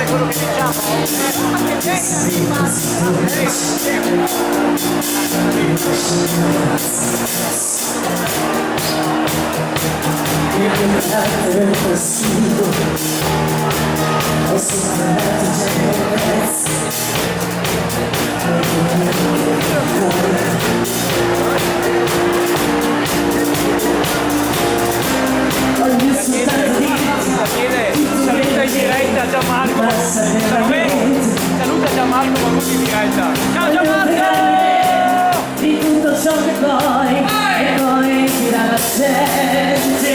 quello che diciamo, saluta in diretta Gianmarco, saluta Gianmarco Mamuti in diretta. Ciao Gianmarco! Di tutto ciò che poi ti dà la gente.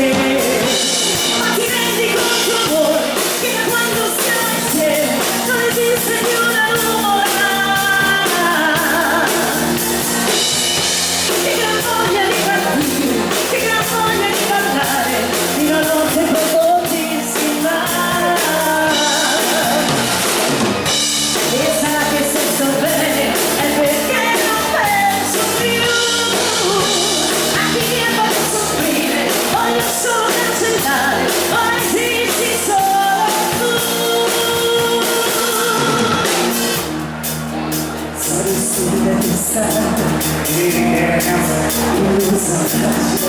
Ma ti rendi conto voi che da quando stiamo insieme non esiste più una luna? Che gran voglia di partire, che gran voglia di parlare di una notte profondissima. E sarà che se sto bene è perché non penso più a chi mi ha fatto soffrire. Voglio solo cancellare, ora esisti solo tu. Saresti interessata, illusa, senza